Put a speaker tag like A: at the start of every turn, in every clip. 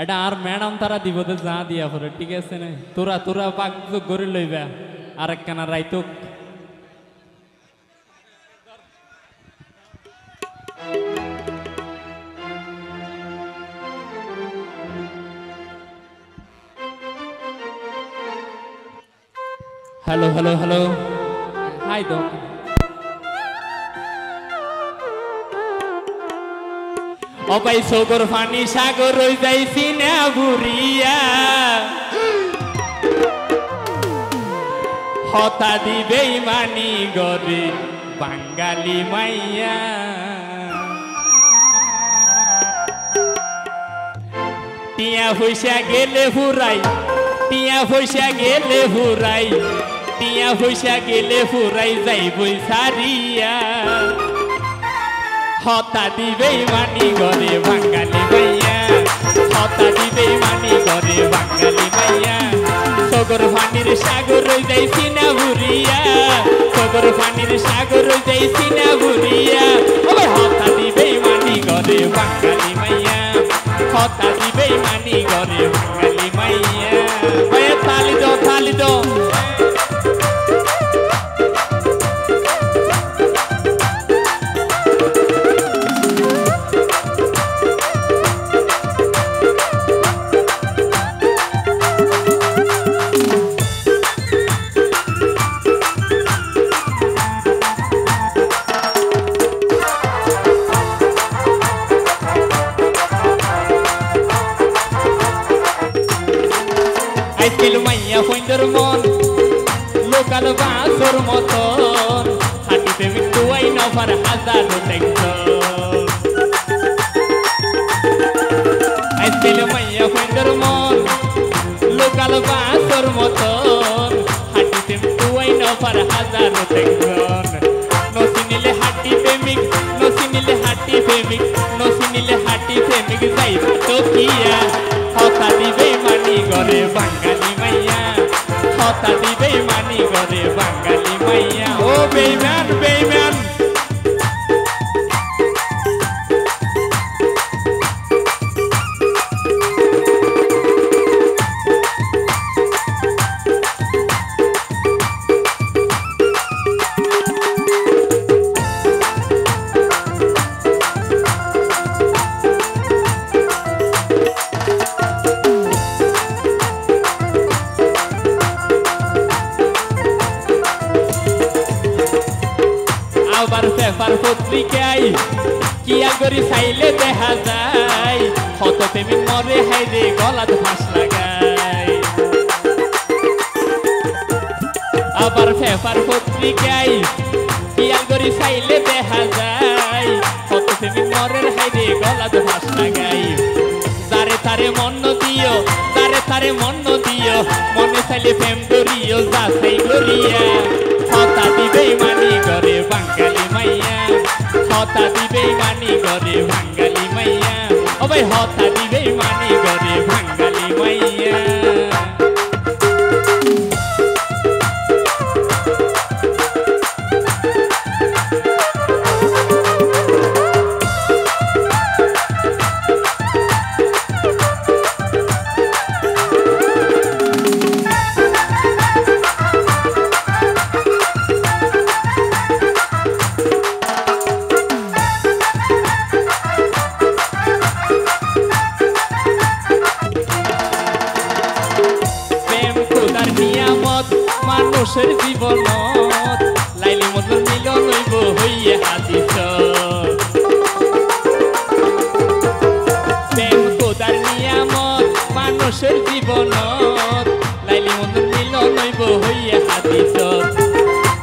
A: এটা আর ম্যাডাম তারা দিব তো যা দিয়া পরে ঠিক আছে না তোরা তোরা পাক করে লইবা আর একখানা রাইতুক হ্যালো হ্যালো হ্যালো হাই তো অপাই সগর ফানি সাগর রই যাইছি না বুড়িয়া হতা দিবে মানি গরে বাঙালি মাইয়া টিয়া পয়সা গেলে ফুরাই টিয়া পয়সা গেলে ফুরাই টিয়া পয়সা গেলে ফুরাই যাইবই সারিয়া হতা দিবে মানি গরে বাঙালি মাইয়া হতা দিবে মানি গরে বাঙালি মাইয়া সগর ফানির সাগর রই যাইছি না বুড়িয়া সগর ফানির সাগর রই যাইছি না বুড়িয়া ওই হতা দিবে মানি গরে বাঙালি মাইয়া হতা দিবে মানি গরে বাঙালি মাইয়া ওই তালি দাও তালি দাও আইছিল মাইয়া ফইন্দর মন লোকাল বাসর মতন হাঁটিতে মিটুয়াই নফার হাজার টেকশন আইছিল মাইয়া ফইন্দর মন লোকাল বাসর মতন হাঁটিতে মিটুয়াই নফার হাজার টেকশন নসিনিলে হাঁটি প্রেমিক নসিনিলে হাঁটি প্রেমিক নসিনিলে হাঁটি প্রেমিক যাইবা তো কিয়া হতা দিবে মানি গরে বাঙালি মাইয়া হতা দিবে মানি গরে বাঙালি মাইয়া ও বেইমান বেইমান আবার পেপার পত্রিকায় কি আগরি চাইলে দেখা যায় হত প্রেমিক মরে হাইরে গলাত ফাঁস লাগায় আবার পেপার পত্রিকায় কি আগরি চাইলে দেখা যায় হত প্রেমিক মরে হাইরে গলাত ফাঁস লাগায় যারে তারে মন দিও যারে তারে মন দিও মনে চাইলে প্রেম করিও যাচাই করিয়া হতা দিবে মানি গরে বাঙালি মাইয়া হতা দিবে মানি গরে বাঙালি মাইয়া ও ভাই হতা দিবে মানি গরে বাঙালি মাইয়া মানুষের জীবনত লাইলি মধুর মিলন হইব হইয়া হাদিস প্রেম খোদার নিয়ামত মানুষের জীবনত লাইলি মধুর মিলন হইব হইয়া হাদিস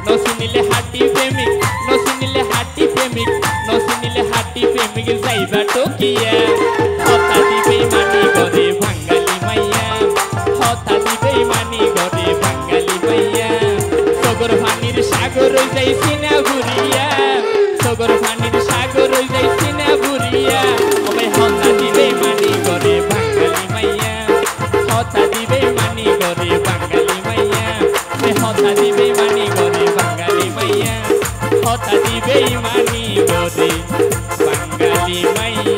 A: নসিনিলে হাঁটি প্রেমিক নসিনিলে হাঁটি প্রেমিক নসিনিলে হাঁটি প্রেমিক যাইবা টকিয়া হতা দিবে মানি গরে বাঙালি মাইয়া হতা দিবে মানি গরে বাঙালি মাইয়া সগর ফানির সাগর রই যাইছি না বুড়িয়া সগর ফানির সাগর রই যাইছি না বুড়িয়া ওই হতা দিবে মানি গরে বাঙালি মাইয়া হতা দিবে মানি গরে বাঙালি মাইয়া হতা দিবে মানি গরে বাঙালি মাইয়া হতা দিবে মানি গরে বাঙালি মাইয়া